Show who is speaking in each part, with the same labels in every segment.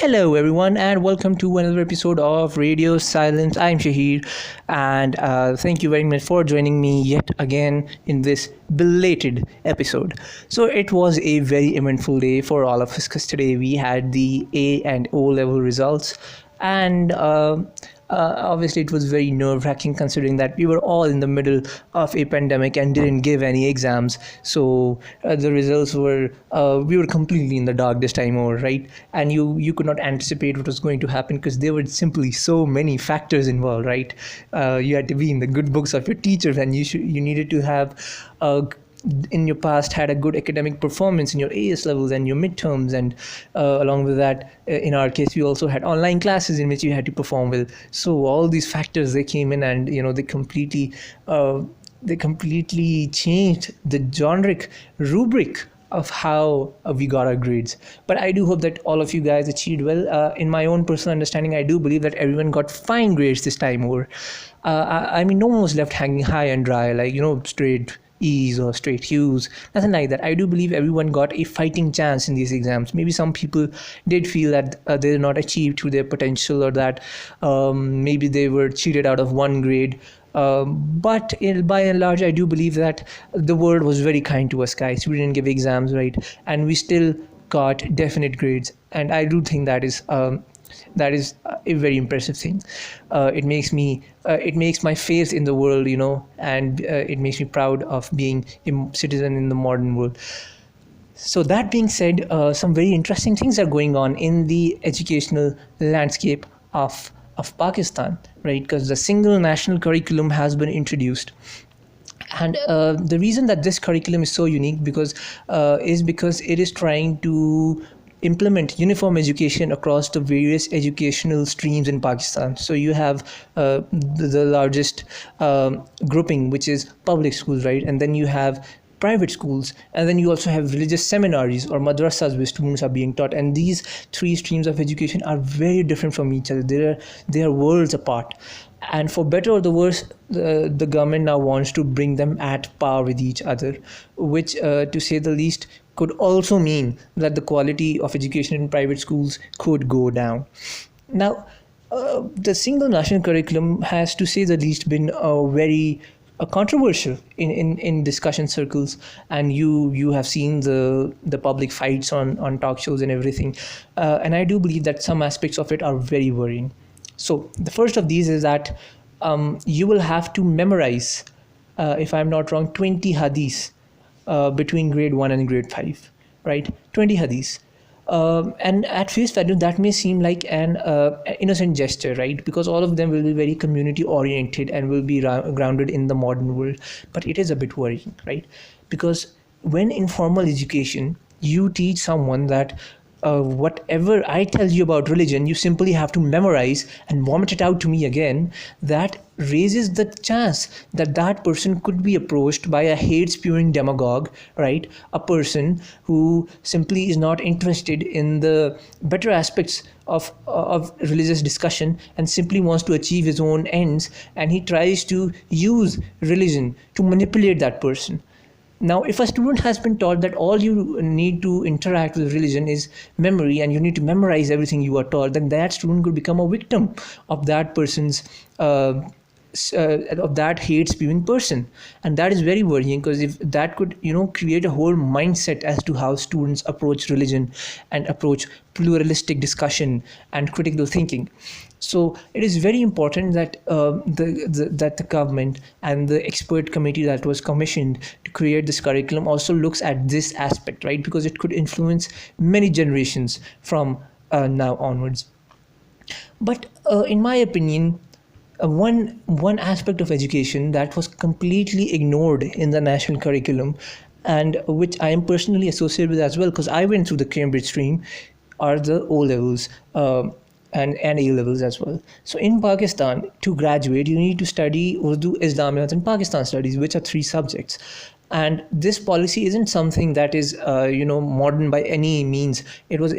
Speaker 1: Hello, everyone, and welcome to another episode of Radio Silence. I'm Shaheer, and thank you very much for joining me yet again in this belated episode. So, it was a very eventful day for all of us because today we had the A and O level results, and obviously, it was very nerve wracking considering that we were all in the middle of a pandemic and didn't give any exams. So the results were, we were completely in the dark this time over, right? And you could not anticipate what was going to happen because there were simply so many factors involved, right? You had to be in the good books of your teachers, and you needed to have in your past had a good academic performance in your AS levels and your midterms, and along with that, in our case, we also had online classes in which you had to perform well. So all these factors they came in, and they completely changed the generic rubric of how we got our grades. But I do hope that all of you guys achieved well. In my own personal understanding, I do believe that everyone got fine grades this time over. I mean, no one was left hanging high and dry, like, straight E's or straight Q's, nothing like that. I do believe everyone got a fighting chance in these exams. Maybe some people did feel that they did not achieve to their potential, or that maybe they were cheated out of one grade. But by and large, I do believe that the world was very kind to us, guys. We didn't give exams, right? And we still got definite grades. And I do think that is a very impressive thing. It makes my faith in the world, and it makes me proud of being a citizen in the modern world. So that being said, some very interesting things are going on in the educational landscape of Pakistan, right? Because the single national curriculum has been introduced. And the reason that this curriculum is so unique is because it is trying to implement uniform education across the various educational streams in Pakistan. So you have the largest grouping, which is public schools, right? And then you have private schools, and then you also have religious seminaries or madrasas where students are being taught. And these three streams of education are very different from each other. They are worlds apart. And for better or the worse, the government now wants to bring them at par with each other, which, to say the least, could also mean that the quality of education in private schools could go down. Now, the single national curriculum has, to say the least, been very controversial in discussion circles, and you have seen the public fights on talk shows and everything. And I do believe that some aspects of it are very worrying. So the first of these is that you will have to memorize, if I'm not wrong, 20 hadiths between grade 1 and grade 5, right? 20 hadiths. And at face value, that may seem like an innocent gesture, right? Because all of them will be very community oriented and will be grounded in the modern world. But it is a bit worrying, right? Because when in formal education, you teach someone that whatever I tell you about religion, you simply have to memorize and vomit it out to me again. That raises the chance that that person could be approached by a hate-spewing demagogue, right? A person who simply is not interested in the better aspects of religious discussion and simply wants to achieve his own ends, and he tries to use religion to manipulate that person. Now, if a student has been taught that all you need to interact with religion is memory, and you need to memorize everything you are taught, then that student could become a victim of that person's of that hate spewing person. And that is very worrying, because if that could create a whole mindset as to how students approach religion and approach pluralistic discussion and critical thinking. So it is very important that that the government and the expert committee that was commissioned to create this curriculum also looks at this aspect, right? Because it could influence many generations from now onwards. But in my opinion, one aspect of education that was completely ignored in the national curriculum, and which I am personally associated with as well, because I went through the Cambridge stream, are the O levels. And A levels as well. So in Pakistan, to graduate, you need to study Urdu, Islamiyat, and Pakistan studies, which are 3 subjects. And this policy isn't something that is, modern by any means. It was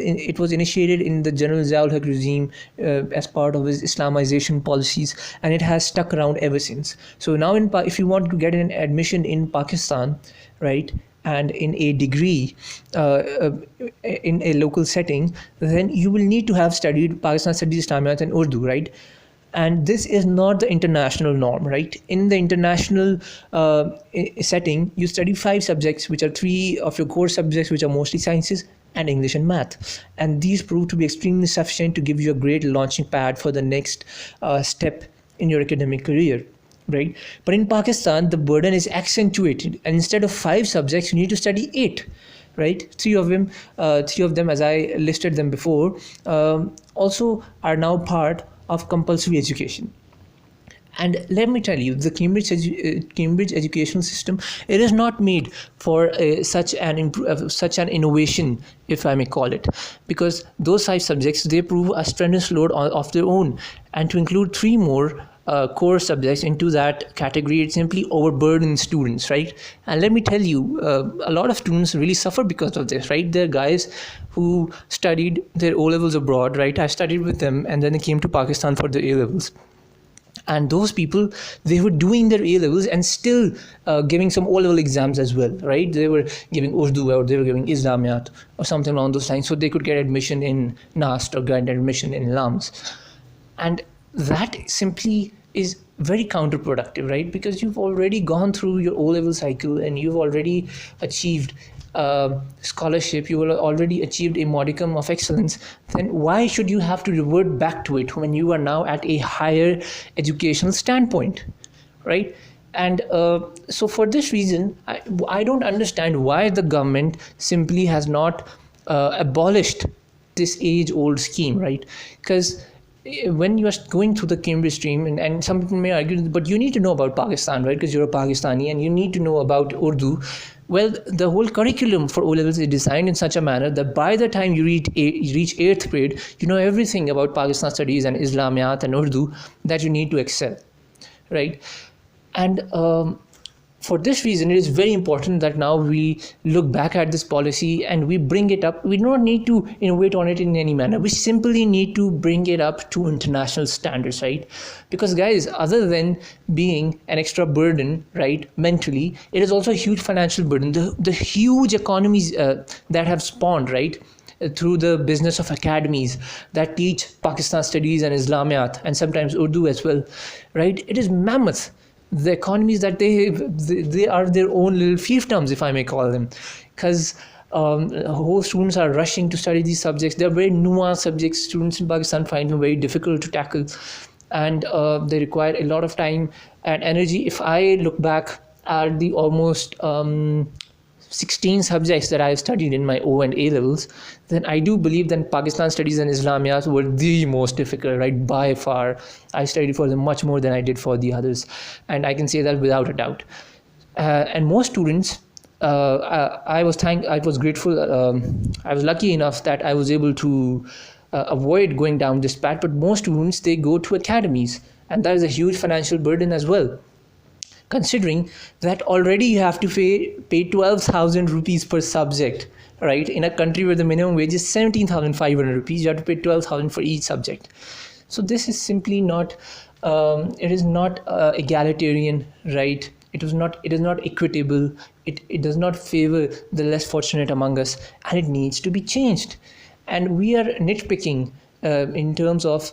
Speaker 1: initiated in the General Ziaul Haq regime as part of his Islamization policies, and it has stuck around ever since. So now, if you want to get an admission in Pakistan, right, and in a degree in a local setting, then you will need to have studied Pakistan studies, Islamiyat, and Urdu, right? And this is not the international norm, right? In the international setting, you study 5 subjects, which are 3 of your core subjects, which are mostly sciences and English and math. And these prove to be extremely sufficient to give you a great launching pad for the next step in your academic career, right? But in Pakistan, the burden is accentuated, and instead of 5 subjects, you need to study 8, right? Three of them, as I listed them before, also are now part of compulsory education. And let me tell you, the Cambridge educational system, it is not made for such an innovation, if I may call it, because those 5 subjects, they prove a strenuous load of their own, and to include 3 more core subjects into that category, it simply overburdens students, right? And let me tell you, a lot of students really suffer because of this, right? There are guys who studied their O levels abroad, right? I studied with them, and then they came to Pakistan for their A levels. And those people, they were doing their A levels and still giving some O level exams as well, right? They were giving Urdu, or they were giving Islamiyat or something along those lines, so they could get admission in NAST or get admission in LAMS. And that simply is very counterproductive, right? Because you've already gone through your O level cycle, and you've already achieved scholarship, you will already achieved a modicum of excellence. Then why should you have to revert back to it when you are now at a higher educational standpoint, right? And so for this reason, I don't understand why the government simply has not abolished this age-old scheme, right? Because when you are going through the Cambridge stream, and some people may argue, but you need to know about Pakistan, right? Because you're a Pakistani and you need to know about Urdu. Well, the whole curriculum for O levels is designed in such a manner that by the time you reach 8th grade, you know everything about Pakistan studies and Islamiyat and Urdu that you need to excel, right? And for this reason, it is very important that now we look back at this policy and we bring it up. We do not need to innovate on it in any manner. We simply need to bring it up to international standards, right? Because guys, other than being an extra burden, right, mentally, it is also a huge financial burden. The huge economies that have spawned, right, through the business of academies that teach Pakistan studies and Islamiyat and sometimes Urdu as well, right? It is mammoth. The economies that they are their own little fiefdoms, if I may call them, because whole students are rushing to study these subjects. They're very nuanced subjects. Students in Pakistan find them very difficult to tackle, and they require a lot of time and energy. If I look back at the almost 16 subjects that I studied in my O and A levels, then I do believe that Pakistan studies and Islamiyat were the most difficult, right, by far. I studied for them much more than I did for the others, and I can say that without a doubt. And most students, I was grateful, I was lucky enough that I was able to avoid going down this path, but most students, they go to academies, and that is a huge financial burden as well. Considering that already you have to pay 12,000 rupees per subject, right? In a country where the minimum wage is 17,500 rupees, you have to pay 12,000 for each subject. So this is simply not, it is not egalitarian, right? It is not equitable. It does not favor the less fortunate among us, and it needs to be changed. And we are nitpicking in terms of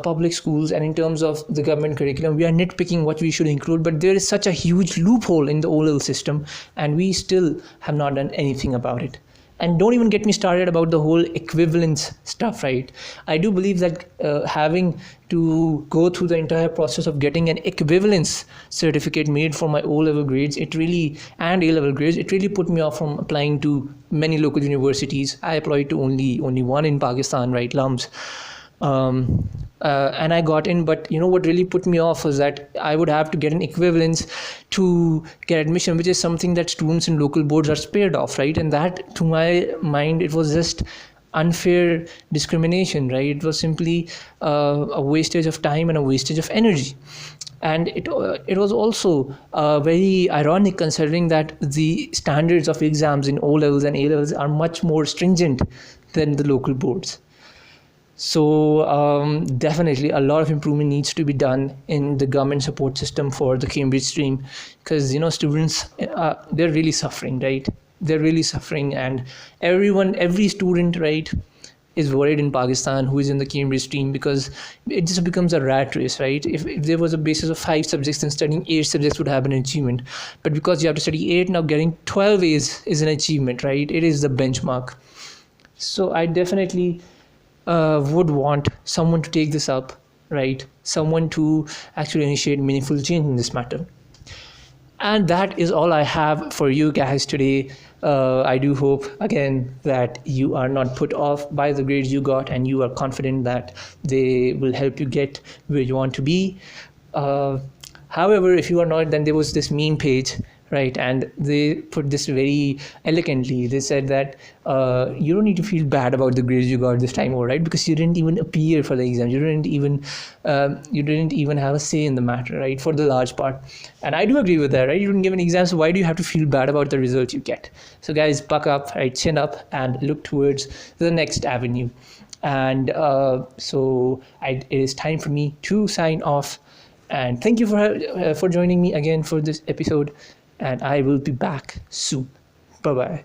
Speaker 1: public schools and in terms of the government curriculum. We are nitpicking what we should include, but there is such a huge loophole in the O-level system, and we still have not done anything about it. And don't even get me started about the whole equivalence stuff, right? I do believe that having to go through the entire process of getting an equivalence certificate made for my O-level grades, and A-level grades, it really put me off from applying to many local universities. I applied to only one in Pakistan, right, LUMS. And I got in, but you know what really put me off was that I would have to get an equivalence to get admission, which is something that students in local boards are spared of, right? And that, to my mind, it was just unfair discrimination, right? It was simply a wastage of time and a wastage of energy. And it was also very ironic, considering that the standards of exams in O levels and A levels are much more stringent than the local boards. So definitely a lot of improvement needs to be done in the government support system for the Cambridge stream, because students, they're really suffering, right? They're really suffering, and every student, right, is worried in Pakistan who is in the Cambridge stream, because it just becomes a rat race, right? If there was a basis of 5 subjects, then studying 8 subjects would have an achievement. But because you have to study eight, now getting 12 A's is an achievement, right? It is the benchmark. So I definitely would want someone to take this up, right? Someone to actually initiate meaningful change in this matter. And that is all I have for you guys today. I do hope, again, that you are not put off by the grades you got, and you are confident that they will help you get where you want to be. Uh, However, if you are not, then there was this meme page, right? And they put this very elegantly. They said that you don't need to feel bad about the grades you got this time, all right? Because you didn't even appear for the exam. You didn't even have a say in the matter, right? For the large part. And I do agree with that, right? You didn't give an exam, so why do you have to feel bad about the results you get? So guys, buck up, right? Chin up, and look towards the next avenue. And it is time for me to sign off. And thank you for joining me again for this episode. And I will be back soon. Bye bye.